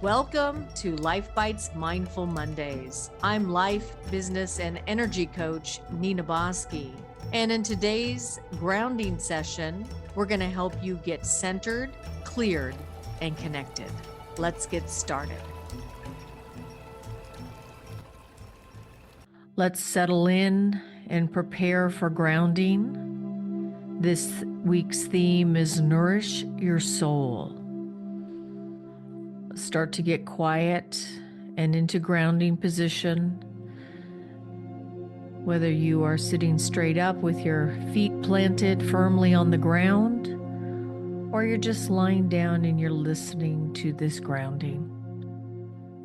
Welcome to LifeBites Mindful Mondays. I'm life, business, and energy coach Nina Bosky. And in today's grounding session, we're going to help you get centered, cleared, and connected. Let's get started. Let's settle in and prepare for grounding. This week's theme is Nourish Your Soul. Start to get quiet and into grounding position. Whether you are sitting straight up with your feet planted firmly on the ground, or you're just lying down and you're listening to this grounding.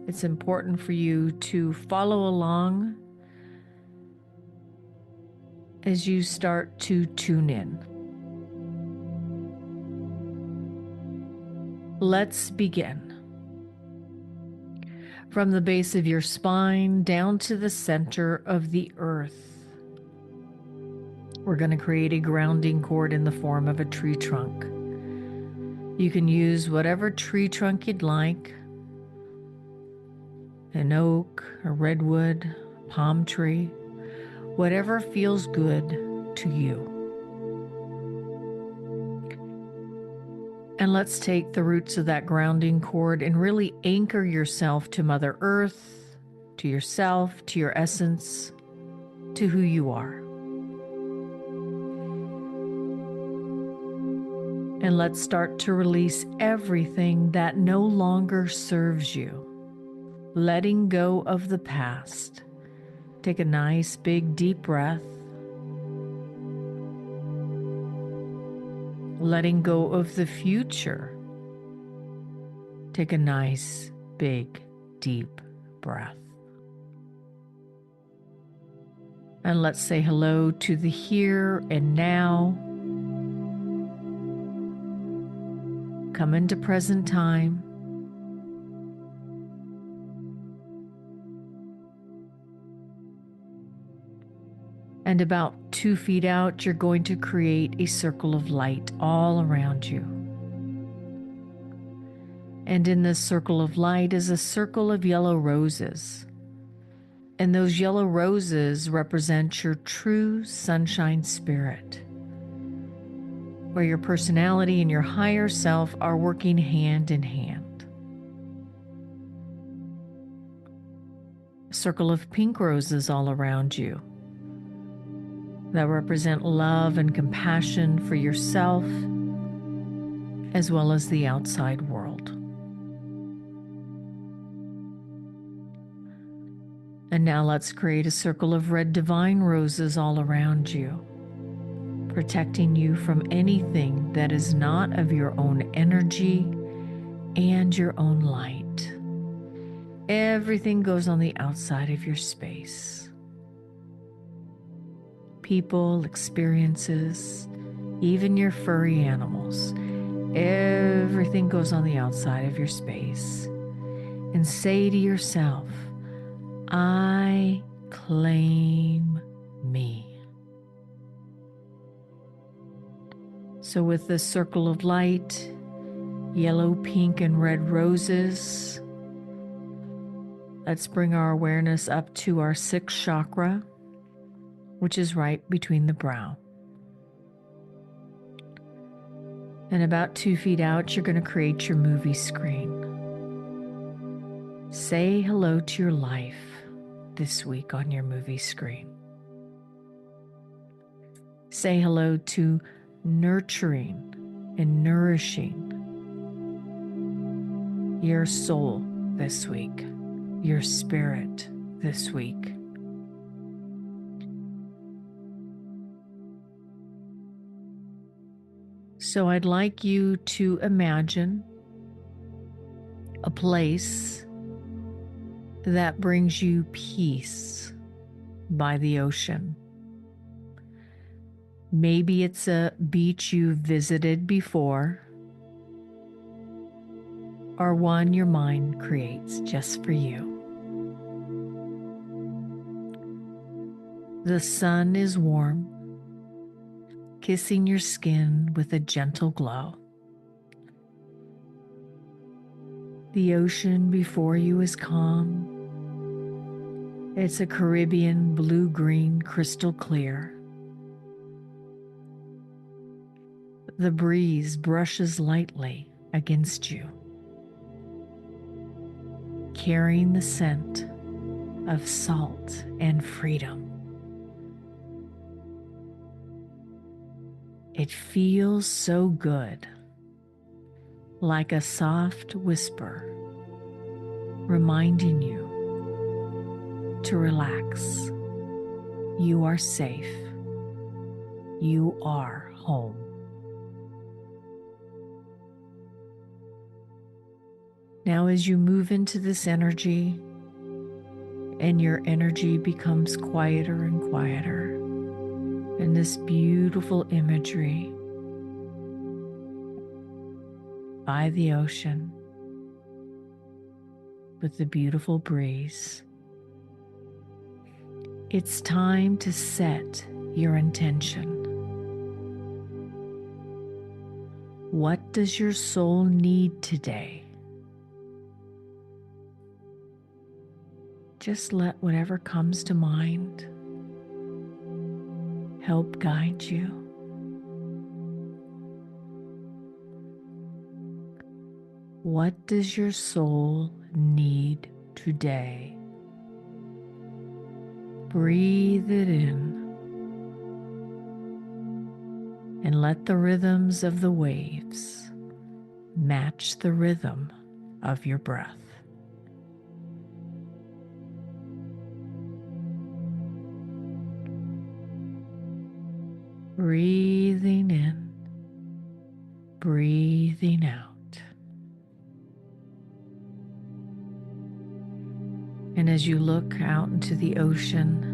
It's important for you to follow along as you start to tune in. Let's begin. From the base of your spine down to the center of the earth, we're going to create a grounding cord in the form of a tree trunk. You can use whatever tree trunk you'd like, an oak, a redwood, palm tree, whatever feels good to you. And let's take the roots of that grounding cord and really anchor yourself to Mother Earth, to yourself, to your essence, to who you are. And let's start to release everything that no longer serves you, letting go of the past. Take a nice, big, deep breath. Letting go of the future. Take a nice, big, deep breath. And let's say hello to the here and now. Come into present time. And about 2 feet out, you're going to create a circle of light all around you. And in this circle of light is a circle of yellow roses. And those yellow roses represent your true sunshine spirit, where your personality and your higher self are working hand in hand. A circle of pink roses all around you that represent love and compassion for yourself as well as the outside world. And now let's create a circle of red divine roses all around you, protecting you from anything that is not of your own energy and your own light. Everything goes on the outside of your space. People, experiences, even your furry animals. Everything goes on the outside of your space. And say to yourself, I claim me. So with this circle of light, yellow, pink, and red roses, let's bring our awareness up to our 6th chakra, which is right between the brow. And about 2 feet out, you're going to create your movie screen. Say hello to your life this week on your movie screen. Say hello to nurturing and nourishing your soul this week, your spirit this week. So I'd like you to imagine a place that brings you peace by the ocean. Maybe it's a beach you've visited before, or one your mind creates just for you. The sun is warm, kissing your skin with a gentle glow. The ocean before you is calm. It's a Caribbean blue-green, crystal clear. The breeze brushes lightly against you, carrying the scent of salt and freedom. It feels so good, like a soft whisper, reminding you to relax. You are safe. You are home. Now, as you move into this energy, and your energy becomes quieter and quieter, and this beautiful imagery by the ocean with the beautiful breeze, it's time to set your intention. What does your soul need today? Just let whatever comes to mind help guide you. What does your soul need today? Breathe it in and let the rhythms of the waves match the rhythm of your breath. Breathing in, breathing out. And as you look out into the ocean,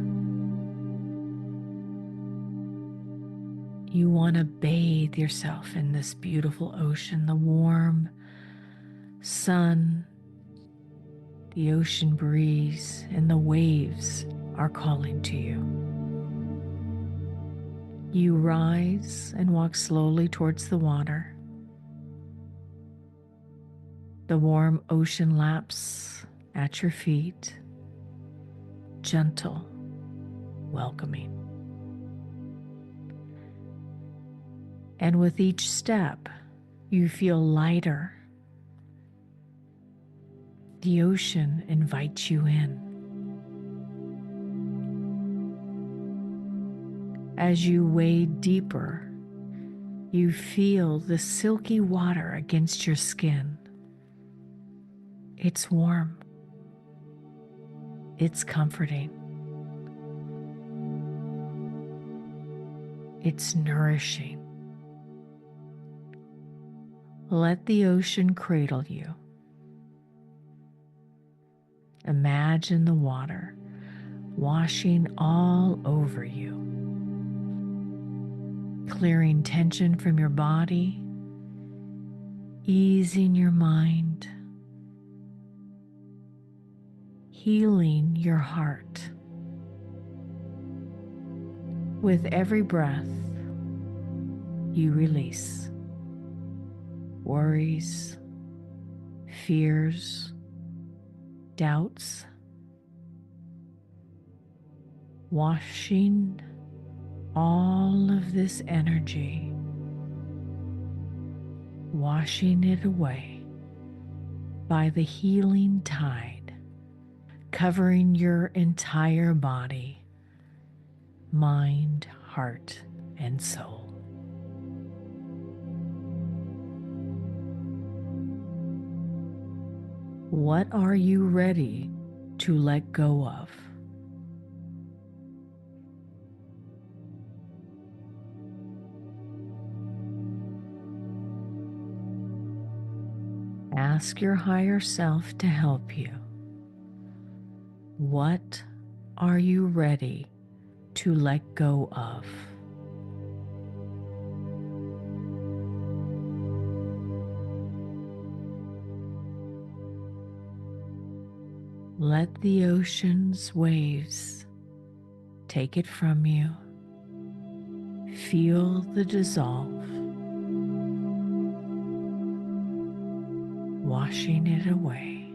you want to bathe yourself in this beautiful ocean, the warm sun, the ocean breeze, and the waves are calling to you. You rise and walk slowly towards the water. The warm ocean laps at your feet, gentle, welcoming. And with each step, you feel lighter. The ocean invites you in. As you wade deeper, you feel the silky water against your skin. It's warm. It's comforting. It's nourishing. Let the ocean cradle you. Imagine the water washing all over you, clearing tension from your body, easing your mind, healing your heart. With every breath, you release worries, fears, doubts, washing all of this energy, washing it away by the healing tide, covering your entire body, mind, heart, and soul. What are you ready to let go of? Ask your higher self to help you. What are you ready to let go of? Let the ocean's waves take it from you. Feel the dissolve. washing it away,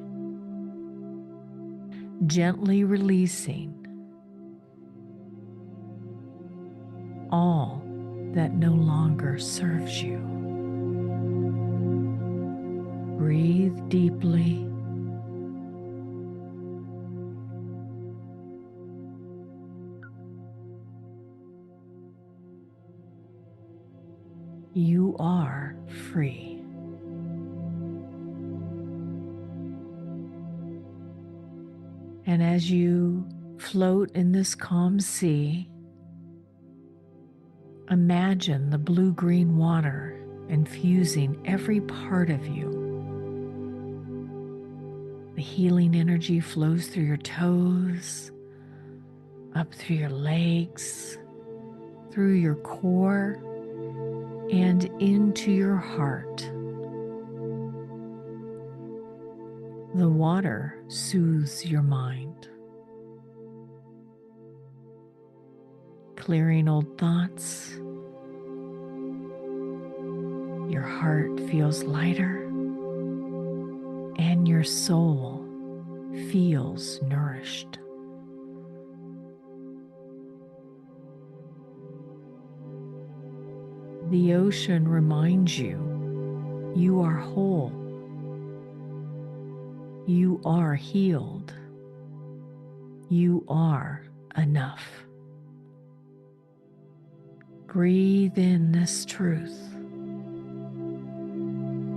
gently releasing all that no longer serves you. Breathe deeply. You are free. And as you float in this calm sea, imagine the blue-green water infusing every part of you. The healing energy flows through your toes, up through your legs, through your core, and into your heart. The water soothes your mind, clearing old thoughts. Your heart feels lighter, and your soul feels nourished. The ocean reminds you you are whole, you are healed, you are enough. Breathe in this truth.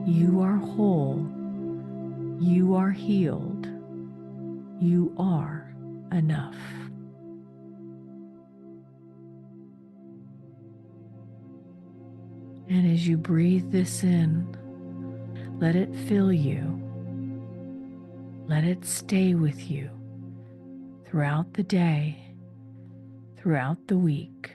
You are whole, you are healed, you are enough. And as you breathe this in, let it fill you. Let it stay with you throughout the day, throughout the week.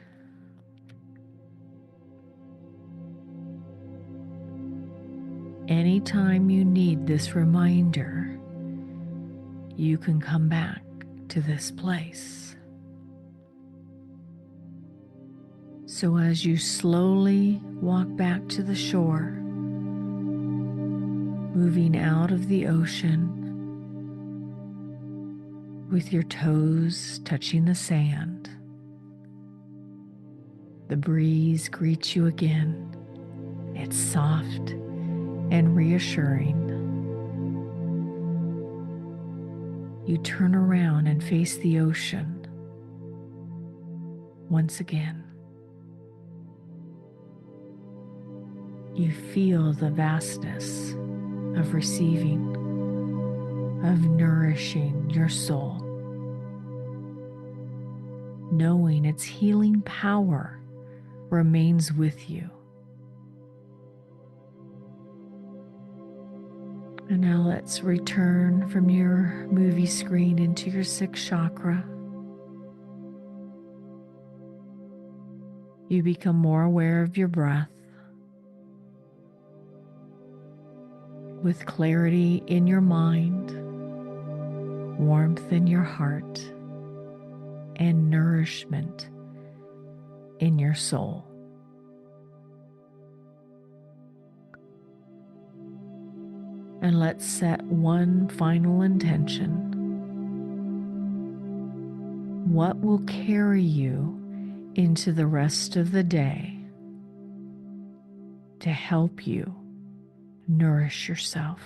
Anytime you need this reminder, you can come back to this place. So as you slowly walk back to the shore, moving out of the ocean with your toes touching the sand, the breeze greets you again. It's soft and reassuring. You turn around and face the ocean once again. You feel the vastness of receiving, of nourishing your soul, knowing its healing power remains with you. And now let's return from your movie screen into your sixth chakra. You become more aware of your breath, with clarity in your mind, warmth in your heart, and nourishment in your soul. And let's set one final intention. What will carry you into the rest of the day to help you nourish yourself?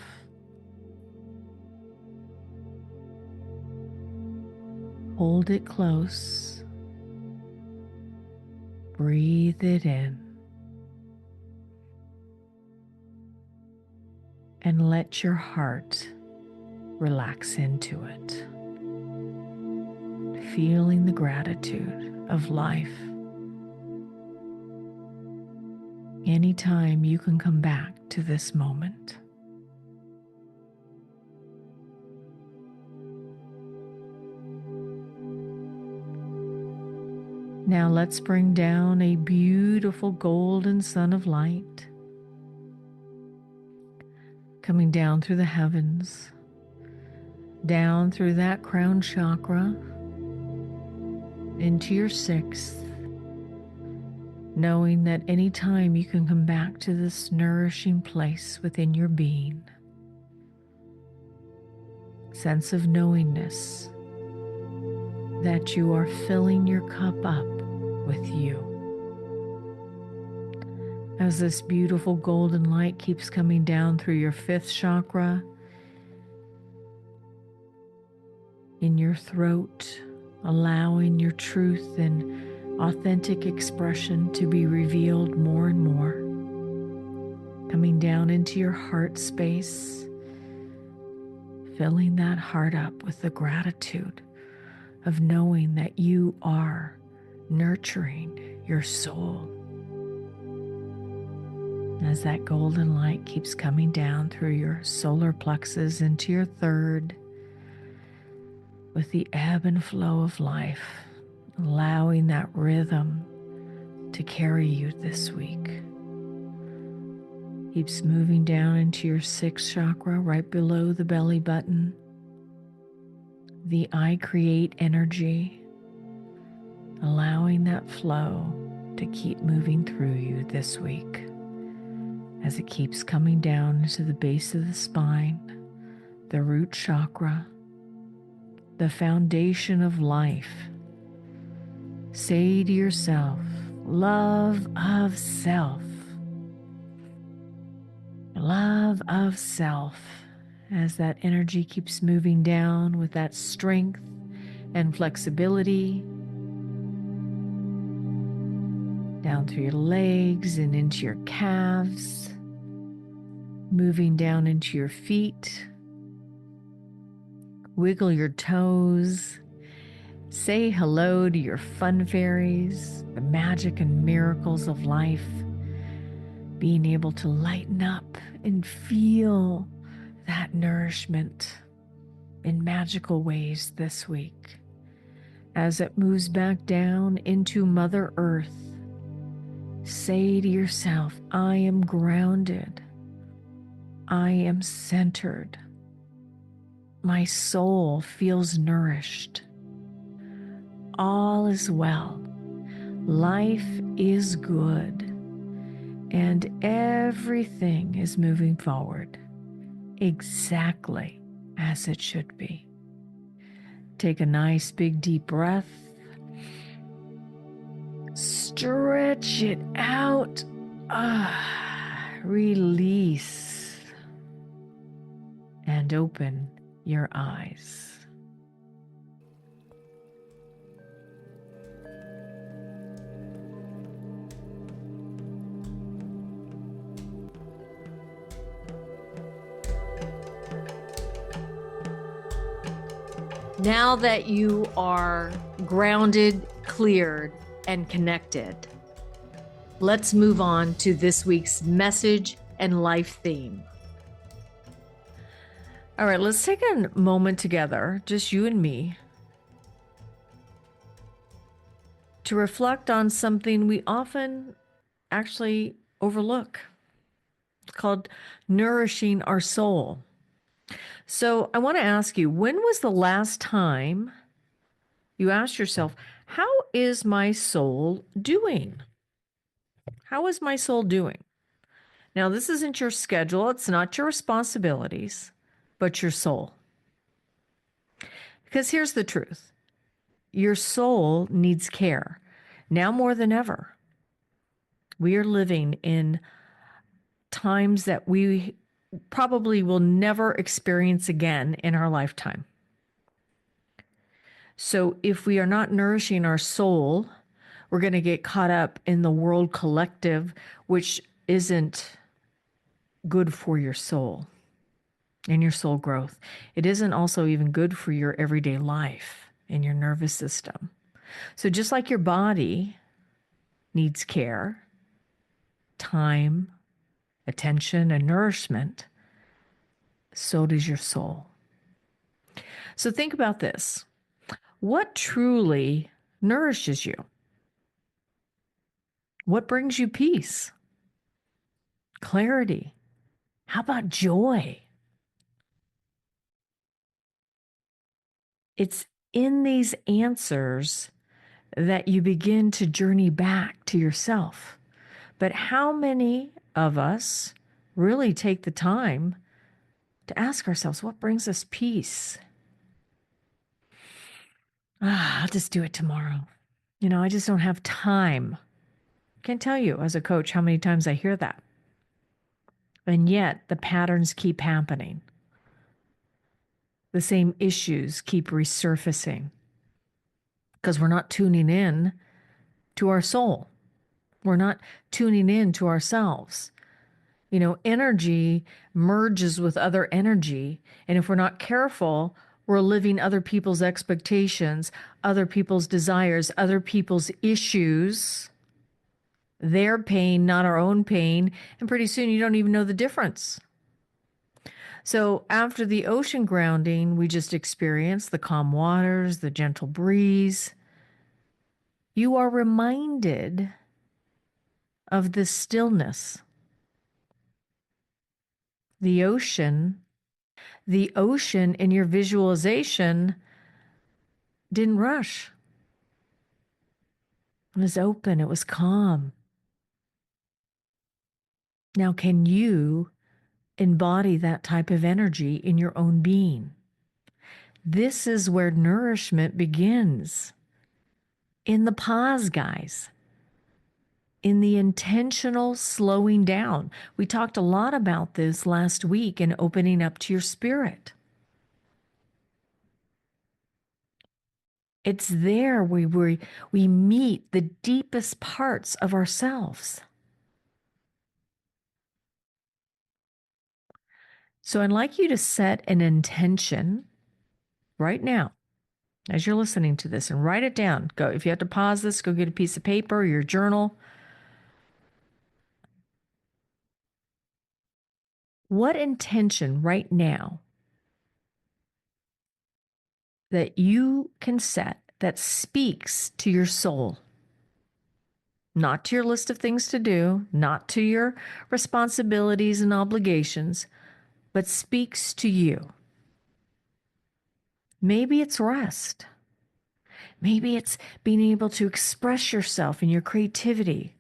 Hold it close. Breathe it in. And let your heart relax into it, feeling the gratitude of life. Anytime you can come back to this moment. Now let's bring down a beautiful golden sun of light, coming down through the heavens, down through that crown chakra, into your sixth, knowing that anytime you can come back to this nourishing place within your being. sense of knowingness that you are filling your cup up with you. As this beautiful golden light keeps coming down through your fifth chakra, in your throat, allowing your truth and authentic expression to be revealed more and more, coming down into your heart space, filling that heart up with the gratitude of knowing that you are nurturing your soul. As that golden light keeps coming down through your solar plexus into your third, with the ebb and flow of life, allowing that rhythm to carry you this week. Keeps moving down into your sixth chakra, right below the belly button. The I create energy, allowing that flow to keep moving through you this week as it keeps coming down into the base of the spine, the root chakra, the foundation of life. Say to yourself, love of self. Love of self, as that energy keeps moving down with that strength and flexibility, down through your legs and into your calves, moving down into your feet. Wiggle your toes. Say hello to your fun fairies, the magic and miracles of life. Being able to lighten up and feel that nourishment in magical ways this week. As it moves back down into Mother Earth, say to yourself, I am grounded. I am centered. My soul feels nourished. All is well. Life is good. And everything is moving forward exactly as it should be. Take a nice big deep breath. Stretch it out. Release. And open your eyes. Now that you are grounded, cleared, and connected, let's move on to this week's message and life theme. All right, let's take a moment together, just you and me, to reflect on something we often actually overlook. It's called nourishing our soul. So I want to ask you, when was the last time you asked yourself, how is my soul doing? How is my soul doing? Now, this isn't your schedule. It's not your responsibilities, but your soul. Because here's the truth. Your soul needs care now more than ever. We are living in times that we probably will never experience again in our lifetime. So if we are not nourishing our soul, we're going to get caught up in the world collective, which isn't good for your soul and your soul growth. It isn't also even good for your everyday life and your nervous system. So just like your body needs care, time, attention, and nourishment, so does your soul. So think about this. What truly nourishes you? What brings you peace? Clarity? How about joy? It's in these answers that you begin to journey back to yourself. But how many of us really take the time to ask ourselves, what brings us peace? I'll just do it tomorrow. I just don't have time. Can't tell you as a coach how many times I hear that. And yet the patterns keep happening. The same issues keep resurfacing because we're not tuning in to our soul. We're not tuning in to ourselves. Energy merges with other energy. And if we're not careful, we're living other people's expectations, other people's desires, other people's issues, their pain, not our own pain. And pretty soon you don't even know the difference. So after the ocean grounding, we just experienced the calm waters, the gentle breeze. You are reminded of this stillness. The ocean in your visualization didn't rush. It was open. It was calm. Now, can you embody that type of energy in your own being? This is where nourishment begins. In the pause, guys. In the intentional slowing down. We talked a lot about this last week in opening up to your spirit. It's there we meet the deepest parts of ourselves. So I'd like you to set an intention right now as you're listening to this and write it down. Go, if you have to pause this, go get a piece of paper or your journal. What intention right now that you can set that speaks to your soul? Not to your list of things to do, not to your responsibilities and obligations, but speaks to you. Maybe it's rest. Maybe it's being able to express yourself in your creativity.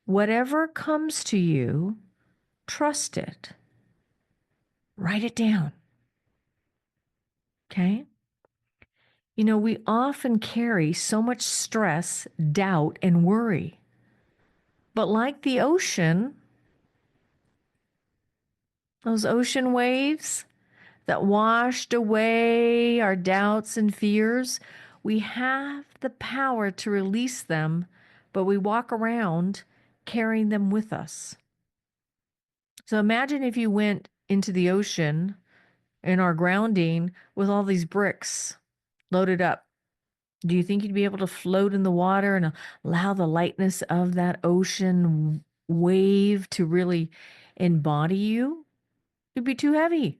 Whatever comes to you, trust it. Write it down. Okay? We often carry so much stress, doubt, and worry. But like the ocean, those ocean waves that washed away our doubts and fears, we have the power to release them, but we walk around carrying them with us. So imagine if you went into the ocean in our grounding with all these bricks loaded up. Do you think you'd be able to float in the water and allow the lightness of that ocean wave to really embody you? It'd be too heavy.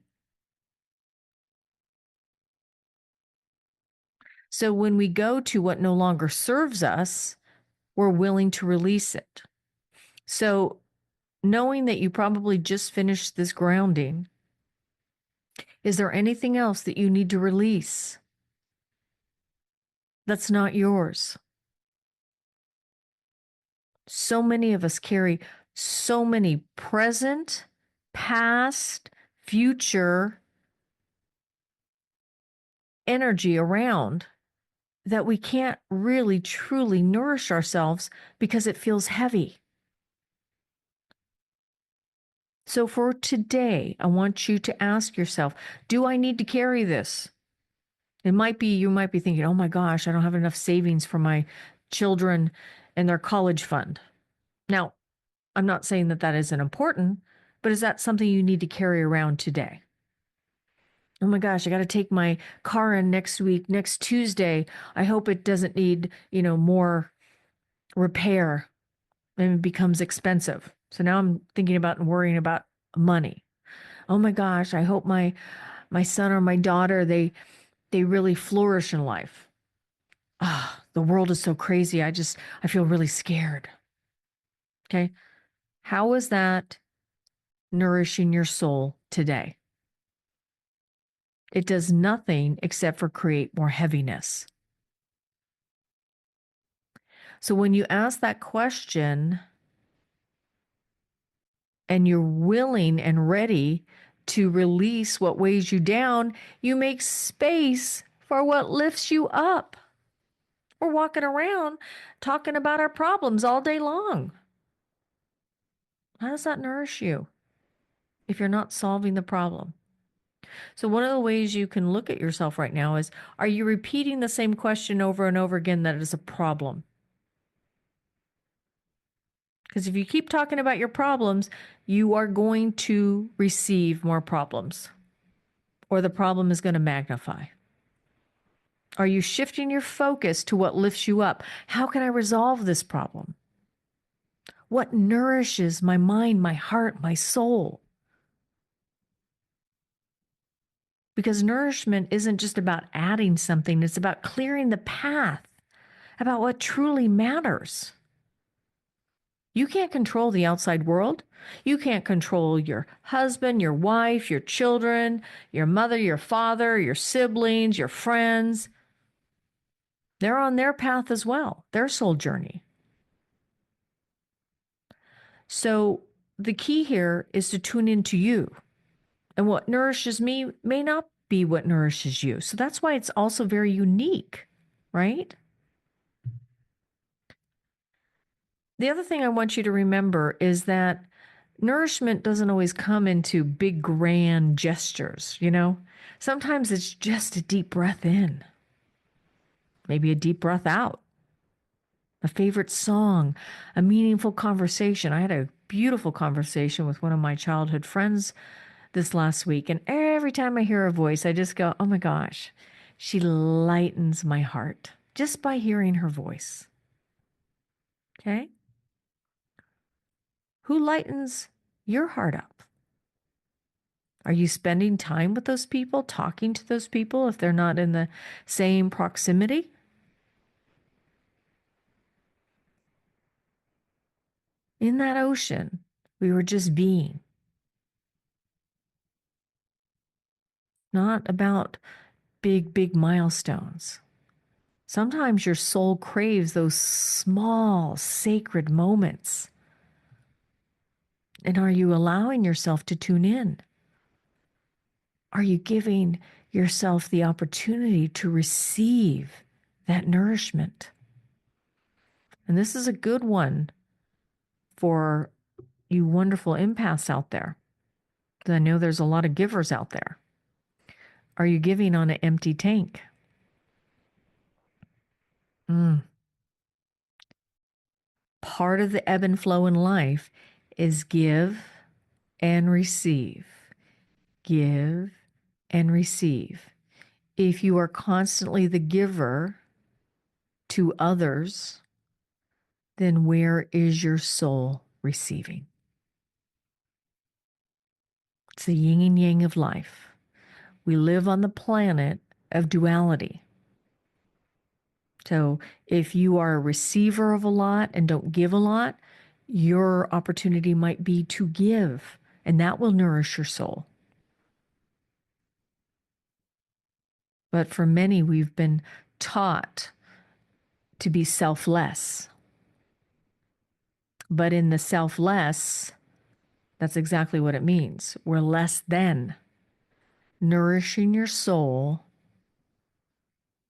So when we go to what no longer serves us, we're willing to release it. So knowing that you probably just finished this grounding, is there anything else that you need to release that's not yours? So many of us carry so many present, past, future energy around that we can't really truly nourish ourselves because it feels heavy. So for today, I want you to ask yourself, do I need to carry this? You might be thinking, oh my gosh, I don't have enough savings for my children and their college fund. Now, I'm not saying that that isn't important, but is that something you need to carry around today? Oh my gosh, I got to take my car in next week, next Tuesday. I hope it doesn't need, more repair and it becomes expensive. So now I'm thinking about and worrying about money. Oh my gosh, I hope my son or my daughter, they really flourish in life. The world is so crazy. I feel really scared. Okay. How is that nourishing your soul today? It does nothing except for create more heaviness. So when you ask that question and you're willing and ready to release what weighs you down, you make space or what lifts you up. We're walking around talking about our problems all day long. How does that nourish you if you're not solving the problem? So one of the ways you can look at yourself right now is, are you repeating the same question over and over again that is a problem? Because if you keep talking about your problems, you are going to receive more problems, or the problem is going to magnify. Are you shifting your focus to what lifts you up? How can I resolve this problem? What nourishes my mind, my heart, my soul? Because nourishment isn't just about adding something, it's about clearing the path, about what truly matters. You can't control the outside world. You can't control your husband, your wife, your children, your mother, your father, your siblings, your friends. They're on their path as well, their soul journey. So the key here is to tune into you. And what nourishes me may not be what nourishes you. So that's why it's also very unique, right? The other thing I want you to remember is that nourishment doesn't always come into big, grand gestures, you know? Sometimes it's just a deep breath in, maybe a deep breath out, a favorite song, a meaningful conversation. I had a beautiful conversation with one of my childhood friends this last week, and every time I hear her voice, I just go, oh my gosh, she lightens my heart just by hearing her voice. Okay? Who lightens your heart up? Are you spending time with those people, talking to those people if they're not in the same proximity? In that ocean, we were just being. Not about big, big milestones. Sometimes your soul craves those small, sacred moments. And are you allowing yourself to tune in? Are you giving yourself the opportunity to receive that nourishment? And this is a good one for you wonderful empaths out there. Because I know there's a lot of givers out there. Are you giving on an empty tank? Part of the ebb and flow in life is give and receive. Give and receive. If you are constantly the giver to others, then where is your soul receiving? It's the yin and yang of life. We live on the planet of duality. So if you are a receiver of a lot and don't give a lot, your opportunity might be to give, and that will nourish your soul. But for many, we've been taught to be selfless. But in the selfless, that's exactly what it means. We're less than. Nourishing your soul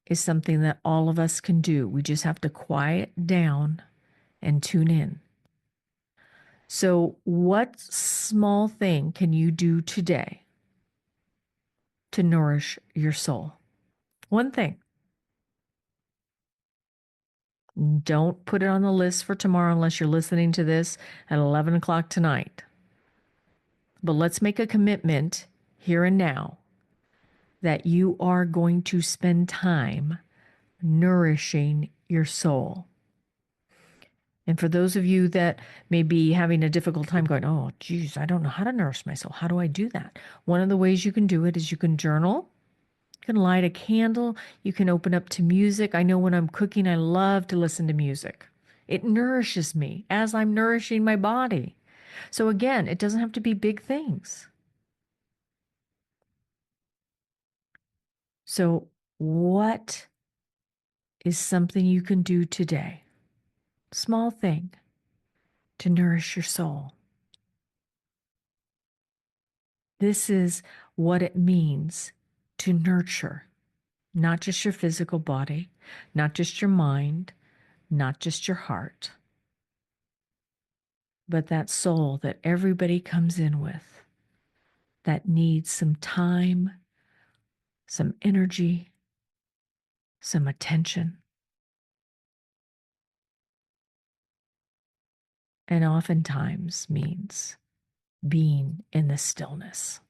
is something that all of us can do. We just have to quiet down and tune in. So, what small thing can you do today to nourish your soul? One thing. Don't put it on the list for tomorrow unless you're listening to this at 11 o'clock tonight. But let's make a commitment here and now that you are going to spend time nourishing your soul. And for those of you that may be having a difficult time going, oh, geez, I don't know how to nourish my soul. How do I do that? One of the ways you can do it is you can journal. You can light a candle. You can open up to music. I know when I'm cooking, I love to listen to music. It nourishes me as I'm nourishing my body. So again, it doesn't have to be big things. So what is something you can do today? Small thing to nourish your soul. This is what it means to nurture. not just your physical body, not just your mind, not just your heart, but that soul that everybody comes in with that needs some time, some energy, some attention, and oftentimes means being in the stillness.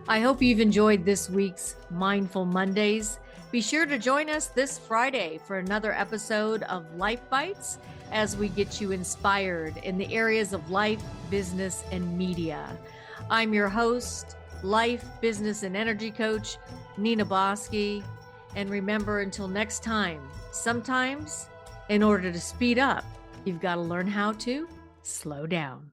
I hope you've enjoyed this week's Mindful Mondays. Be sure to join us this Friday for another episode of LifeBites as we get you inspired in the areas of life, business, and media. I'm your host, life, business, and energy coach, Nina Bosky. And remember, until next time, sometimes in order to speed up, you've got to learn how to slow down.